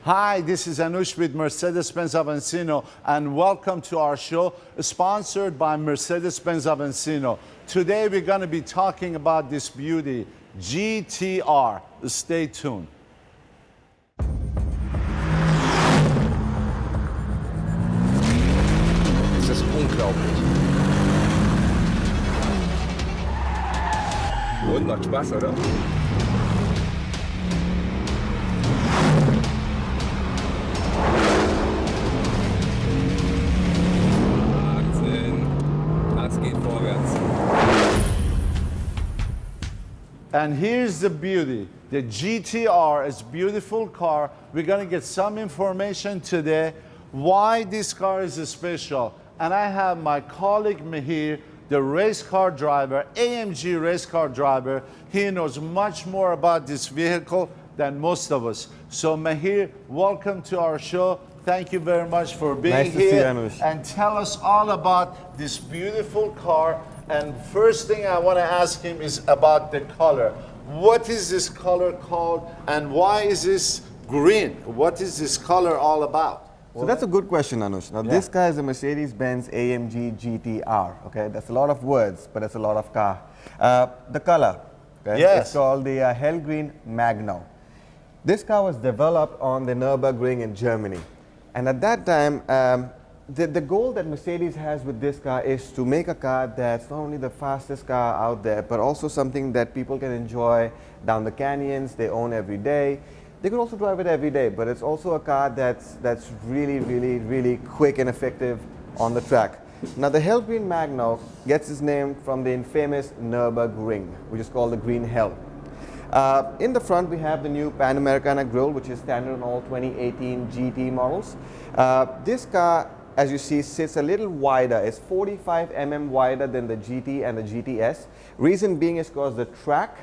Hi, this is Anoush with Mercedes-Benz of Encino, and welcome to our show, sponsored by Mercedes-Benz of Encino. Today we're going to be talking about this beauty, GTR. Stay tuned. Das ist unglaublich. Und macht Spaß, oder? Wahnsinn. Das geht vorwärts. And here's the beauty. The GTR is a beautiful car. We're going to get some information today why this car is special. And I have my colleague Mihir, the race car driver, AMG race car driver. He knows much more about this vehicle than most of us. So Mihir, welcome to our show. Thank you very much for being Nice to here. see you, Anoush. And tell us all about this beautiful car. And first thing I want to ask him is about the color. What is this color called and why is this green? What is this color all about? So that's a good question, Anoush. Now, this car is a Mercedes-Benz AMG GTR. Okay, that's a lot of words, but it's a lot of car. The color, okay, Yes. it's called the Hell Green Magno. This car was developed on the Nürburgring in Germany, and at that time, the goal that Mercedes has with this car is to make a car that's not only the fastest car out there, but also something that people can enjoy down the canyons. They own every day. They could also drive it every day, but it's also a car that's really quick and effective on the track. Now, the Hell Green Magno gets its name from the infamous Nürburgring, which is called the Green Hell. In the front, we have the new Panamericana grille, which is standard on all 2018 GT models. This car, as you see, sits a little wider. It's 45 mm wider than the GT and the GTS. Reason being is because the track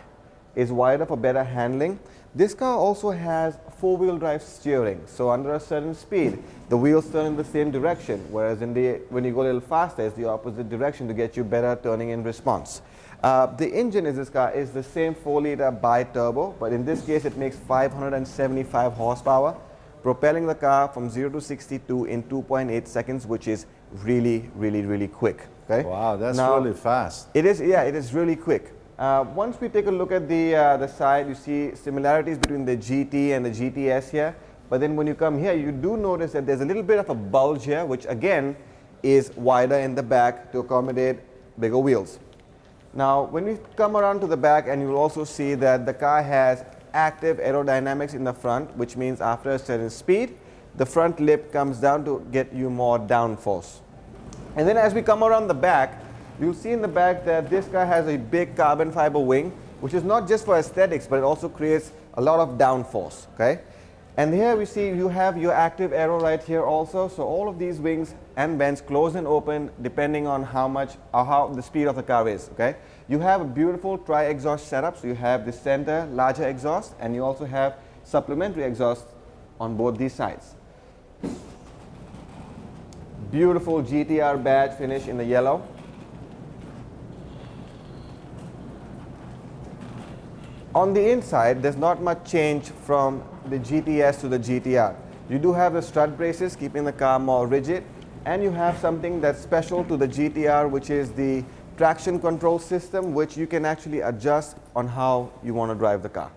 is wider for better handling. This car also has four-wheel drive steering, so under a certain speed, the wheels turn in the same direction, whereas when you go a little faster, it's the opposite direction to get you better turning in response. The engine in this car is the same 4-liter bi-turbo, but in this case it makes 575 horsepower, propelling the car from 0 to 62 in 2.8 seconds, which is really quick. Okay? Wow, that's Now, really fast. It is, yeah, it is really quick. Once we take a look at the side, you see similarities between the GT and the GTS here. But then when you come here, you do notice that there's a little bit of a bulge here, which again is wider in the back to accommodate bigger wheels. Now, when we come around to the back, and you'll also see that the car has active aerodynamics in the front, which means after a certain speed, the front lip comes down to get you more downforce. And then as we come around the back, you'll see in the back that this car has a big carbon fiber wing, which is not just for aesthetics, but it also creates a lot of downforce, okay? And here we see you have your active aero right here also, so all of these wings and vents close and open depending on how the speed of the car is, okay? You have a beautiful tri-exhaust setup, so you have the center larger exhaust, and you also have supplementary exhaust on both these sides. Beautiful GTR badge finish in the yellow. On the inside, there's not much change from the GTS to the GTR. You do have the strut braces, keeping the car more rigid, and you have something that's special to the GTR, which is the traction control system, which you can actually adjust on how you want to drive the car.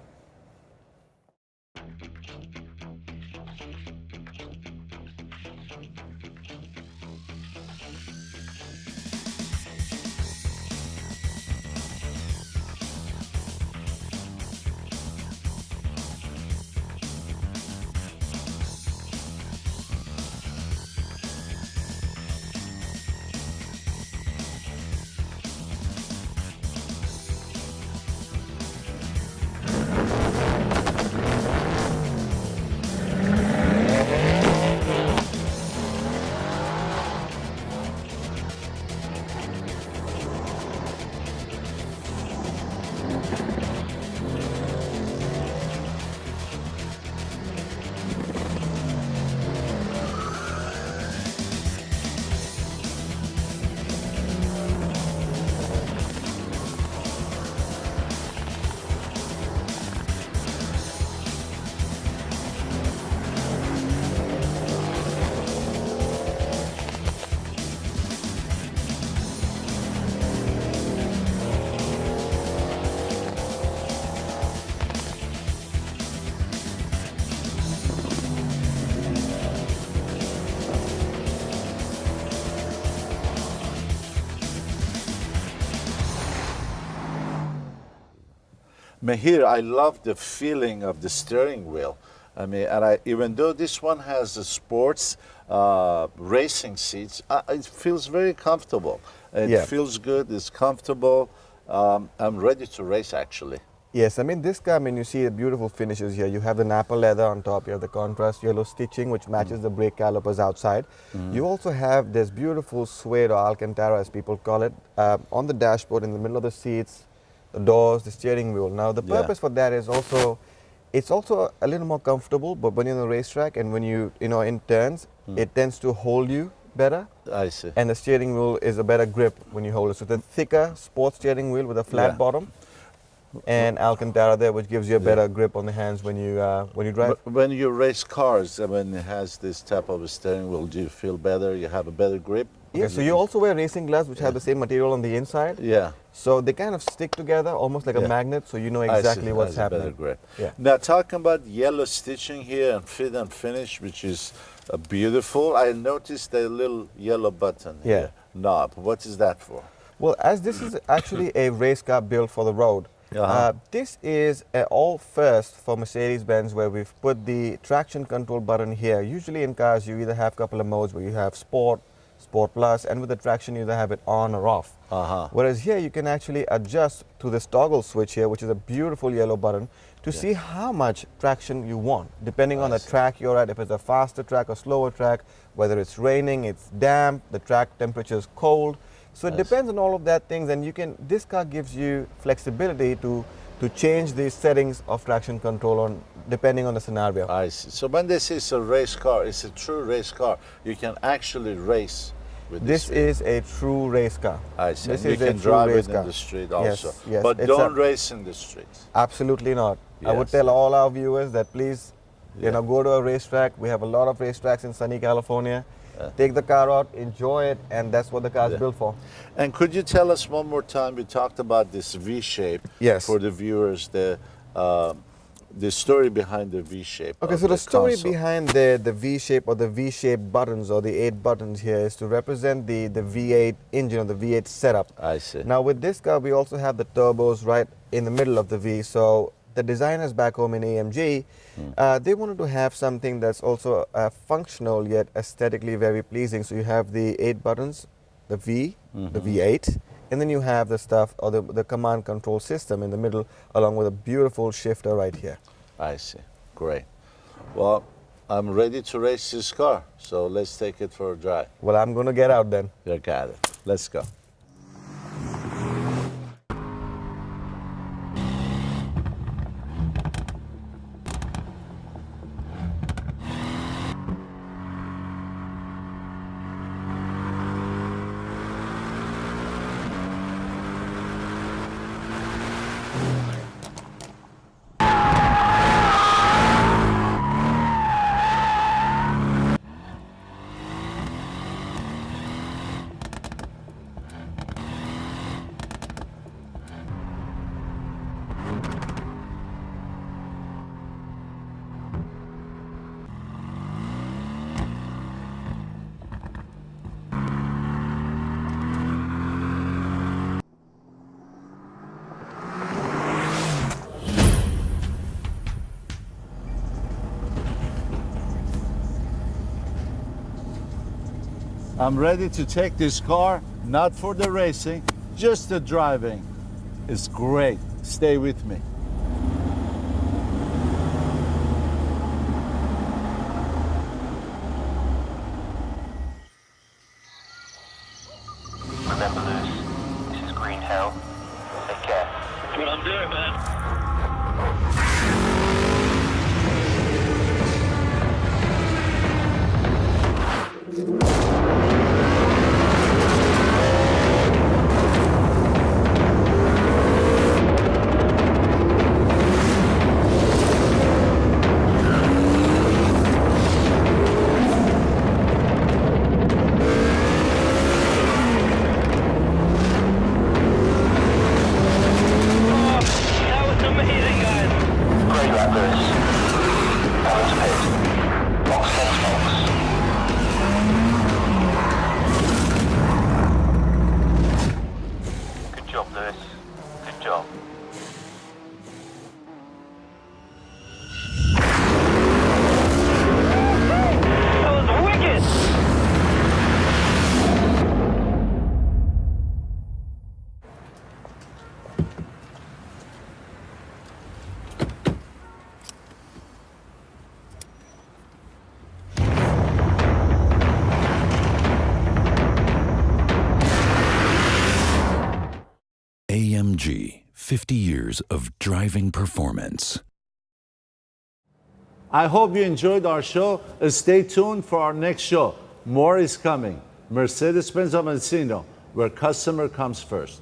Mihir, I love the feeling of the steering wheel. I mean, even though this one has a sports racing seats, it feels very comfortable. It feels good, it's comfortable. I'm ready to race actually. Yes, I mean this car, I mean you see the beautiful finishes here. You have the Napa leather on top, you have the contrast yellow stitching which matches the brake calipers outside. You also have this beautiful suede or Alcantara as people call it on the dashboard, in the middle of the seats, the doors, the steering wheel. Now the purpose for that is also, it's also a little more comfortable, but when you're on the racetrack and when you know in turns, it tends to hold you better. I see. And the steering wheel is a better grip when you hold it. So the thicker sports steering wheel with a flat bottom, and Alcantara there, which gives you a better grip on the hands when you drive. When you race cars, when it has this type of a steering wheel, do you feel better? You have a better grip? Yeah, so you also wear racing gloves which have the same material on the inside. Yeah. So they kind of stick together almost like a magnet, so you know exactly what's happening. Better grip. Yeah. Now talking about yellow stitching here and fit and finish, which is beautiful. I noticed a little yellow button here, knob. What is that for? Well, as this is actually a race car built for the road, this is all first for Mercedes-Benz, where we've put the traction control button here. Usually in cars you either have a couple of modes where you have Sport, Sport Plus, and with the traction you either have it on or off. Whereas here you can actually adjust to this toggle switch here, which is a beautiful yellow button, to see how much traction you want, depending on the track you're at, if it's a faster track or slower track, whether it's raining, it's damp, the track temperature is cold. So it depends on all of that things, and you can, this car gives you flexibility to change the settings of traction control on depending on the scenario. I see. So when this is a race car, it's a true race car. You can actually race with this. This is a true race car. I see. This you is can a true drive race it car. in the street also. Yes, but it's don't race in the streets. Absolutely not. I would Yes. tell all our viewers that please, you know, go to a racetrack. We have a lot of racetracks in sunny California. Take the car out, enjoy it, and that's what the car is built for. And could you tell us one more time, we talked about this V-shape for the viewers, the story behind the V-shape. Okay, so the story behind the V-shape or the V-shaped buttons or the 8 buttons here is to represent the V8 engine or the V8 setup. I see. Now with this car, we also have the turbos right in the middle of the V. So the designers back home in AMG, they wanted to have something that's also functional yet aesthetically very pleasing. So you have the 8 buttons, the V, the V8, and then you have the stuff or the command control system in the middle, along with a beautiful shifter right here. I see. Great. Well, I'm ready to race this car, so let's take it for a drive. Well, I'm going to get out then. You got it. Let's go. I'm ready to take this car, not for the racing, just the driving. It's great. Stay with me. Remember, Lewis, this is green hell. Take care. That's what I'm doing, man. 50 years of driving performance. I hope you enjoyed our show. Stay tuned for our next show. More is coming. Mercedes-Benz of Encino, where customer comes first.